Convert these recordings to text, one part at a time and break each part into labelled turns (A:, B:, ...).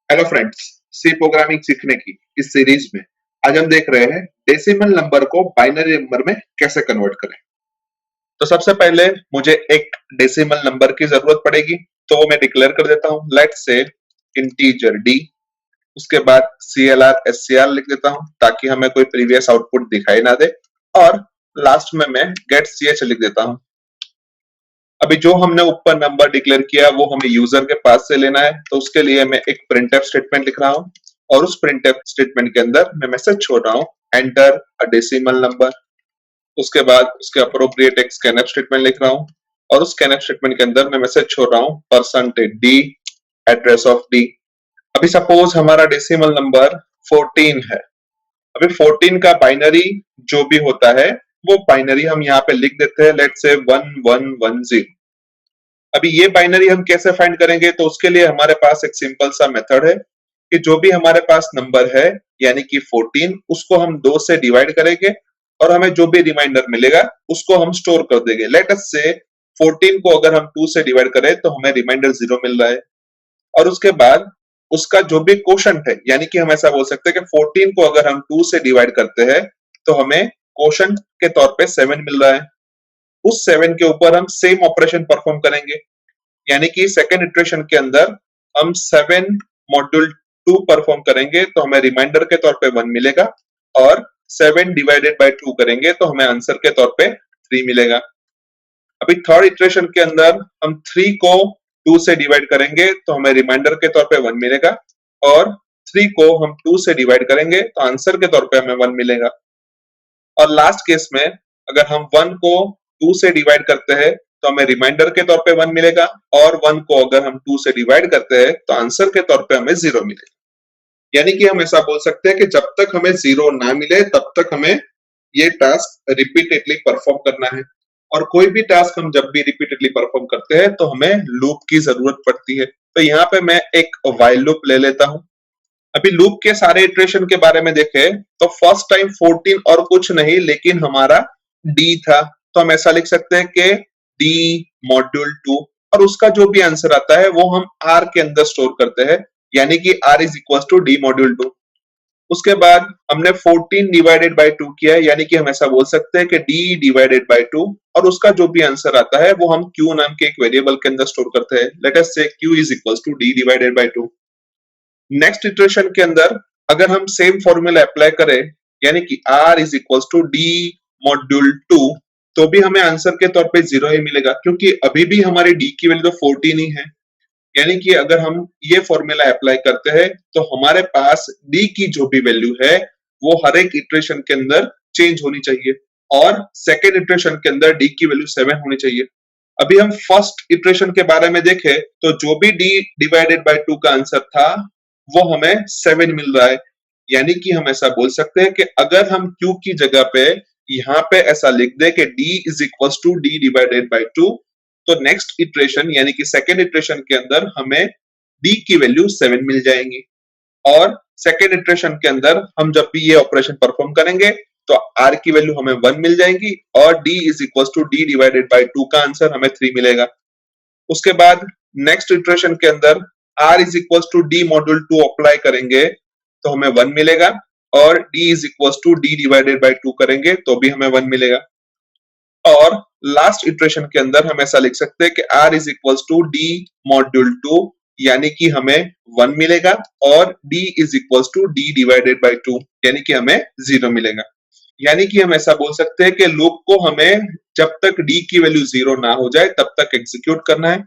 A: Hello friends, सी programming सीखने की इस सीरीज में आज हम देख रहे हैं डेसिमल नंबर को बाइनरी नंबर में कैसे कन्वर्ट करें। तो सबसे पहले मुझे एक डेसिमल नंबर की जरूरत पड़ेगी, तो वो मैं डिक्लेयर कर देता हूँ। लेट्स से इंटीजर डी, उसके बाद CLR SCR लिख देता हूँ ताकि हमें कोई प्रीवियस आउटपुट दिखाई ना दे, और लास्ट में मैं गेट CH लिख देता हूँ। अभी जो हमने ऊपर नंबर डिक्लेयर किया वो हमें यूजर के पास से लेना है, तो उसके लिए मैं एक प्रिंटफ स्टेटमेंट लिख रहा हूँ, और उस प्रिंटफ स्टेटमेंट के अंदर मैं मैसेज छोड़ रहा हूँ एंटर अ डेसिमल नंबर। उसके बाद उसके अप्रोप्रिएट एक स्कैनफ स्टेटमेंट लिख रहा हूँ, और उस स्कैनफ स्टेटमेंट के अंदर मैं मैसेज छोड़ रहा हूँ %d एड्रेस ऑफ d। अभी सपोज हमारा डेसिमल नंबर 14 है। अभी 14 का बाइनरी जो भी होता है वो बाइनरी हम यहाँ पे लिख देते हैं, लेट्स से 1110। अभी ये बाइनरी हम कैसे फाइंड करेंगे, तो उसके लिए हमारे पास एक सिंपल सा मेथड है कि जो भी हमारे पास नंबर है यानी कि 14, उसको हम 2 से डिवाइड करेंगे और हमें जो भी रिमाइंडर मिलेगा उसको हम स्टोर कर देंगे। लेट अस से 14 को अगर हम 2 से डिवाइड करें तो हमें रिमाइंडर 0 मिल रहा है, और उसके बाद उसका जो भी क्वोशंट है, यानी कि हम ऐसा बोल सकते हैं कि 14 को अगर हम 2 से डिवाइड करते हैं तो हमें क्वोशंट के तौर पे 7 मिल रहा है। उस 7 के ऊपर हम सेम ऑपरेशन परफॉर्म करेंगे, यानी कि सेकेंड इटरेशन के अंदर हम 7 मॉड्यूल 2 परफॉर्म करेंगे तो हमें रिमाइंडर के तौर पे 1 मिलेगा, और 7 डिवाइडेड बाय 2 करेंगे तो हमें आंसर के तौर पे 3 मिलेगा। अभी थर्ड इटरेशन के अंदर हम 3 को 2 से डिवाइड करेंगे तो हमें रिमाइंडर के तौर पे 1 मिलेगा, और 3 को हम 2 से डिवाइड करेंगे तो आंसर के तौर पे हमें 1 मिलेगा। और लास्ट केस में अगर हम 1 को 2 से डिवाइड करते हैं तो हमें रिमाइंडर के तौर पे 1 मिलेगा, और 1 को अगर हम 2 से डिवाइड करते हैं तो आंसर के तौर पे हमें 0 मिलेगा। यानी कि हम ऐसा बोल सकते हैं कि जब तक हमें 0 ना मिले तब तक हमें ये टास्क रिपीटेडली परफॉर्म करना है। और कोई भी टास्क हम जब भी रिपीटेडली परफॉर्म करते हैं तो हमें लूप की जरूरत पड़ती है। तो यहाँ पे मैं एक व्हाइल लूप ले लेता हूँ। अभी लूप के सारे इटरेशन के बारे में देखें तो फर्स्ट टाइम 14 और कुछ नहीं लेकिन हमारा डी था, तो हम ऐसा लिख सकते हैं कि डी मॉड्यूल 2, और उसका जो भी आंसर आता है वो हम आर के अंदर स्टोर करते हैं, यानी कि r is equal to d module 2। उसके बाद हमने 14 डिवाइडेड बाय 2 किया है, यानी कि हम ऐसा बोल सकते हैं कि डी डिवाइडेड बाय 2, और उसका जो भी आंसर आता है वो हम क्यू नाम के एक वेरिएबल के अंदर स्टोर करते हैं। Let us say q is equal to d divided by 2। Next iteration के अंदर अगर हम सेम फॉर्मूला अप्लाई करें, यानी कि r is equal to d module 2, तो भी हमें आंसर के तौर पे 0 ही मिलेगा, क्योंकि अभी भी हमारी d की वैल्यू तो 14 ही है। यानी कि अगर हम ये फॉर्मूला अप्लाई करते हैं तो हमारे पास d की जो भी वैल्यू है वो हर एक इटरेशन के अंदर चेंज होनी चाहिए, और सेकेंड इटरेशन के अंदर d की वैल्यू 7 होनी चाहिए। अभी हम फर्स्ट इटरेशन के बारे में देखें तो जो भी d डिवाइडेड बाय 2 का आंसर था वो हमें 7 मिल रहा है। यानी कि हम ऐसा बोल सकते हैं कि अगर हम q की जगह पे यहाँ पे ऐसा लिख दे कि d is equal to d divided by 2, तो नेक्स्ट इटरेशन यानी कि सेकेंड इटरेशन के अंदर हमें d की वैल्यू 7 मिल जाएंगी, और सेकेंड इटरेशन के अंदर हम जब भी ये ऑपरेशन परफॉर्म करेंगे तो r की वैल्यू हमें 1 मिल जाएगी, और d is equal to d divided by 2 का आंसर हमें 3 मिलेगा। उसके बाद नेक्स्ट इटरेशन के अंदर r is equal to d module 2 apply करेंगे तो हमें 1 मिलेगा, और d is equal to d divided by 2 करेंगे तो भी हमें 1 मिलेगा। और लास्ट इटरेशन के अंदर हम ऐसा लिख सकते हैं कि r is equal to d module 2, यानी कि हमें 1 मिलेगा, और d is equal to d divided by 2, यानी कि हमें 0 मिलेगा। यानी कि हम ऐसा बोल सकते हैं कि लूप को हमें जब तक d की वैल्यू 0 ना हो जाए तब तक एग्जीक्यूट करना है।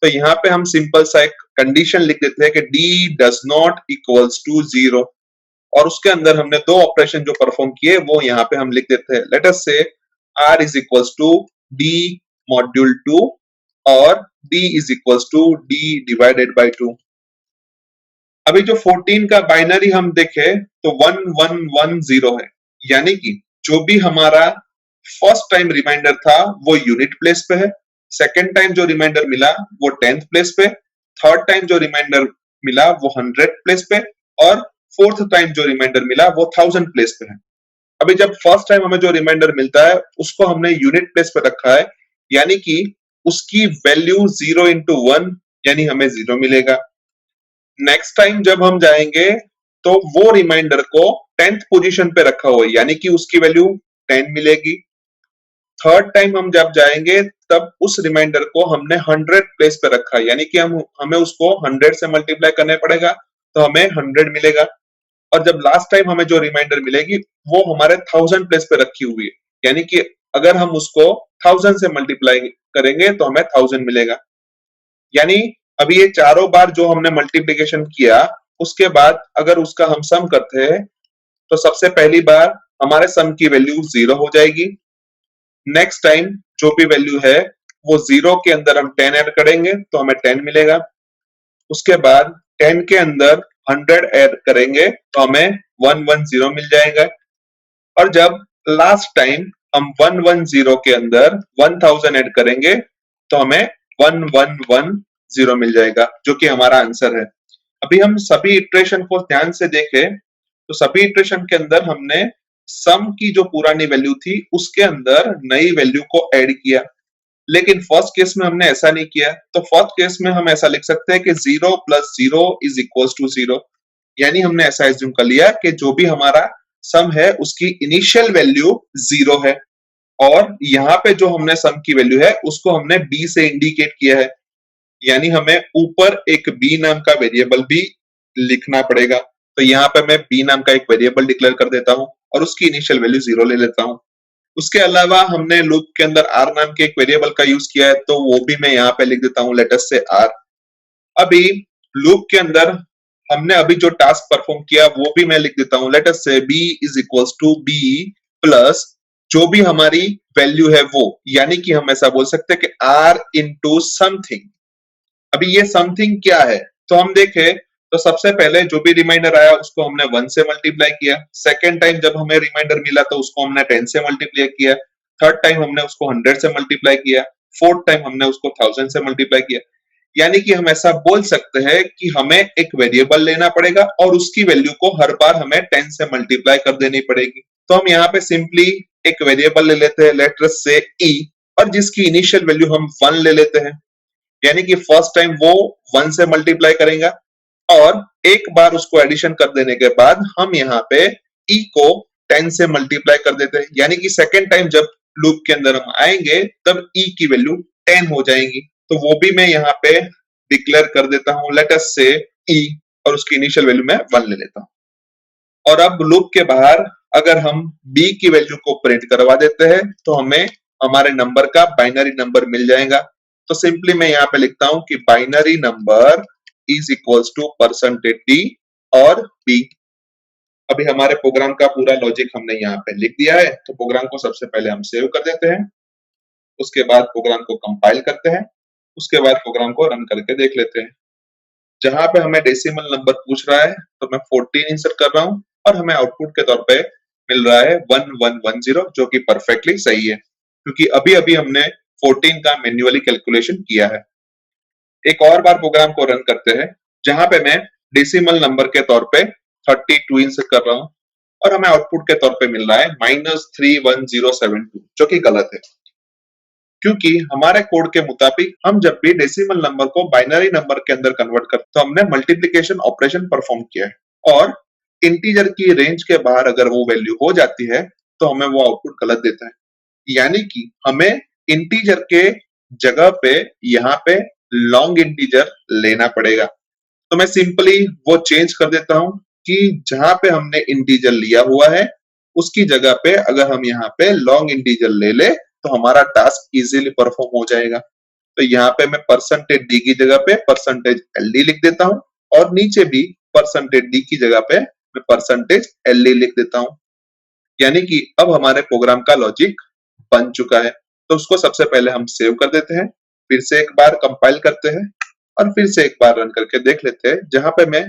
A: तो यहाँ पे हम सिंपल सा एक कंडीशन लिख देते हैं कि d does not equals to 0, और उसके अंदर हमने दो ऑपरेशन जो परफॉर्म किए वो यहाँ पे हम लिख देते हैं। Let us say r is equals to d module 2, और d is equals to d divided by 2। अभी जो 14 का बाइनरी हम देखें तो 1110 है, यानी कि जो भी हमारा फर्स्ट टाइम रिमाइंडर था वो यूनिट प्लेस पे है, सेकेंड टाइम जो रिमाइंडर मिला वो 10th प्लेस पे, थर्ड टाइम जो रिमाइंडर मिला वो 100 प्लेस पे, और फोर्थ टाइम जो रिमाइंडर मिला वो 1000 प्लेस पे है। अभी जब फर्स्ट टाइम हमें जो रिमाइंडर मिलता है उसको हमने यूनिट प्लेस पे रखा है, यानी कि उसकी वैल्यू 0 into 1 यानी हमें 0 मिलेगा। नेक्स्ट टाइम जब हम जाएंगे तो वो रिमाइंडर को 10th पोजीशन पे रखा हुआ है, यानी कि उसकी वैल्यू 10 मिलेगी। थर्ड टाइम हम जब जाएंगे तब उस रिमाइंडर को हमने 100 प्लेस पे रखा है, यानी कि हमें उसको 100 से मल्टीप्लाई करने पड़ेगा तो हमें 100 मिलेगा। और जब लास्ट टाइम हमें जो रिमाइंडर मिलेगी वो हमारे 1000 प्लेस पे रखी हुई है, यानी कि अगर हम उसको 1000 से मल्टीप्लाई करेंगे तो हमें 1000 मिलेगा। यानी अभी ये चारों बार जो हमने मल्टीप्लीकेशन किया उसके बाद अगर उसका हम सम करते हैं तो सबसे पहली बार हमारे सम की वैल्यू 0 हो जाएगी। नेक्स्ट टाइम जो भी वैल्यू है वो 0 के अंदर हम 10 ऐड करेंगे तो हमें 10 मिलेगा। उसके बाद 10 के अंदर 100 ऐड करेंगे तो हमें 110 मिल जाएगा। और जब लास्ट टाइम हम 110 के अंदर 1000 ऐड करेंगे तो हमें 1110 मिल जाएगा, जो कि हमारा आंसर है। अभी हम सभी इटरेशन को ध्यान से देखें तो सभी इटरेशन के अंदर हमने सम की जो पुरानी वैल्यू थी उसके अंदर नई वैल्यू को ऐड किया, लेकिन फर्स्ट केस में हमने ऐसा नहीं किया। तो फर्स्ट केस में हम ऐसा लिख सकते हैं कि 0 + 0 = 0, यानी हमने ऐसा एज्यूम कर लिया कि जो भी हमारा सम है उसकी इनिशियल वैल्यू 0 है, और यहाँ पे जो हमने सम की वैल्यू है उसको हमने b से इंडिकेट किया है, यानी हमें ऊपर एक b नाम का वेरिएबल भी लिखना पड़ेगा। तो यहाँ पे मैं b नाम का एक वेरिएबल डिक्लेयर कर देता हूँ और उसकी इनिशियल वैल्यू 0 ले लेता हूँ। उसके अलावा हमने लूप के अंदर r नाम के एक वेरिएबल का यूज किया है, तो वो भी मैं यहाँ पे लिख देता हूँ, लेट अस से r। अभी लूप के अंदर हमने अभी जो टास्क परफॉर्म किया वो भी मैं लिख देता हूँ, लेट अस से b = b प्लस जो भी हमारी वैल्यू है वो, यानी कि हम ऐसा बोल सकते हैं कि r इंटू समथिंग। अभी ये समथिंग क्या है तो हम देखें तो सबसे पहले जो भी रिमाइंडर आया उसको हमने 1 से मल्टीप्लाई किया। सेकेंड टाइम जब हमें रिमाइंडर मिला तो उसको हमने 10 से मल्टीप्लाई किया। थर्ड टाइम हमने उसको 100 से मल्टीप्लाई किया। फोर्थ टाइम हमने उसको 1000 से मल्टीप्लाई किया। यानी कि हम ऐसा बोल सकते हैं कि हमें एक वेरिएबल लेना पड़ेगा और उसकी वैल्यू को हर बार हमें 10 से मल्टीप्लाई कर देनी पड़ेगी। तो हम यहाँ पे सिंपली एक वेरिएबल ले लेते हैं, लेट अस से e, और जिसकी इनिशियल वैल्यू हम 1 ले लेते हैं, यानी कि फर्स्ट टाइम वो 1 से मल्टीप्लाई करेगा और एक बार उसको एडिशन कर देने के बाद हम यहाँ पे e को 10 से मल्टीप्लाई कर देते हैं, यानी कि सेकेंड टाइम जब लूप के अंदर हम आएंगे तब e की वैल्यू 10 हो जाएगी। तो वो भी मैं यहाँ पे डिक्लेयर कर देता हूँ, लेट अस से e, और उसकी इनिशियल वैल्यू मैं 1 ले लेता हूँ। और अब लूप के बाहर अगर हम b की वैल्यू को प्रिंट करवा देते हैं तो हमें हमारे नंबर का बाइनरी नंबर मिल जाएगा। तो सिंपली मैं यहाँ पे लिखता हूँ कि बाइनरी नंबर =% d और b। अभी हमारे प्रोग्राम का पूरा लॉजिक हमने यहाँ पे लिख दिया है, तो प्रोग्राम को सबसे पहले हम सेव कर देते हैं। उसके बाद प्रोग्राम को कंपाइल करते हैं। उसके बाद प्रोग्राम को रन करके देख लेते हैं। जहां पे हमें डेसिमल नंबर पूछ रहा है तो मैं 14 इंसर्ट कर रहा हूँ और हमें आउटपुट के तौर पे मिल रहा है 1110, जो कि परफेक्टली सही है क्योंकि अभी अभी हमने 14 का मैन्युअली कैलकुलेशन किया है। एक और बार प्रोग्राम को रन करते हैं जहां पे मैं डेसिमल नंबर के तौर पे 32 इंसर्ट कर रहा हूँ और हमें आउटपुट के तौर पे मिल रहा है -31072, जो कि गलत है क्योंकि हमारे कोड के मुताबिक हम जब भी डेसिमल नंबर को बाइनरी नंबर के अंदर कन्वर्ट करते तो हमने मल्टीप्लिकेशन ऑपरेशन परफॉर्म किया है, और इंटीजर की रेंज के बाहर अगर वो वैल्यू हो जाती है तो हमें वो आउटपुट गलत देता है। यानी कि हमें इंटीजर के जगह पे यहाँ पे लॉन्ग इंटीजर लेना पड़ेगा। तो मैं सिंपली वो चेंज कर देता हूं कि जहां पे हमने इंटीजर लिया हुआ है उसकी जगह पे अगर हम यहाँ पे लॉन्ग इंटीजर ले ले तो हमारा टास्क इजीली परफॉर्म हो जाएगा। तो यहाँ पे मैं %d की जगह पे %ld लिख देता हूँ और नीचे भी %d की जगह पे मैं %ld लिख देता हूँ। यानी कि अब हमारे प्रोग्राम का लॉजिक बन चुका है। तो उसको सबसे पहले हम सेव कर देते हैं, फिर से एक बार कंपाइल करते हैं और फिर से एक बार रन करके देख लेते हैं, जहां पे मैं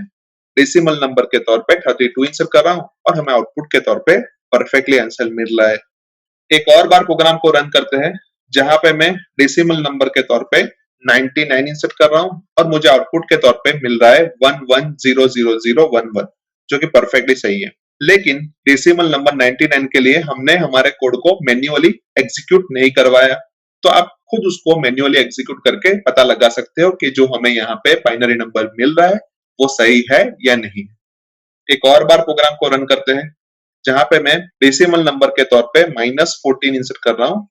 A: डेसिमल नंबर के तौर पे 32 इंसर्ट कर रहा हूं और हमें आउटपुट के तौर पे परफेक्टली आंसर मिल रहा है। एक और बार प्रोग्राम को रन करते हैं जहां पे मैं डेसिमल नंबर के तौर पे 99 इंसर्ट कर रहा हूं और मुझे आउटपुट के तौर पे मिल रहा है 11000011, जो कि परफेक्टली सही है। लेकिन डेसिमल नंबर 99 के लिए हमने हमारे कोड को मैन्युअली एग्जीक्यूट नहीं करवाया, तो आप खुद उसको मैन्युअली एग्जीक्यूट करके पता लगा सकते हो कि जो हमें यहाँ पे बाइनरी नंबर मिल रहा है वो सही है या नहीं। एक और बार प्रोग्राम को रन करते हैं, जहां पे मैं डेसिमल नंबर के तौर पे -14 इंसर्ट कर रहा हूं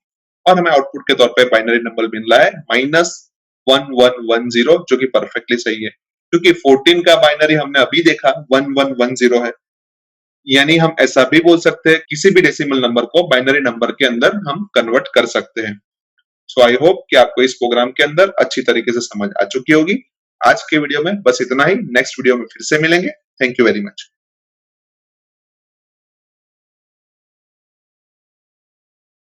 A: और हमें आउटपुट के तौर पे बाइनरी नंबर मिल रहा है -1110, जो कि परफेक्टली सही है, क्योंकि 14 का बाइनरी हमने अभी देखा 1110 है। यानी हम ऐसा भी बोल सकते हैं किसी भी डेसिमल नंबर को बाइनरी नंबर के अंदर हम कन्वर्ट कर सकते हैं। सो आई होप कि आपको इस प्रोग्राम के अंदर अच्छी तरीके से समझ आ चुकी होगी। आज के वीडियो में बस इतना ही। नेक्स्ट वीडियो में फिर से मिलेंगे। Thank you very much.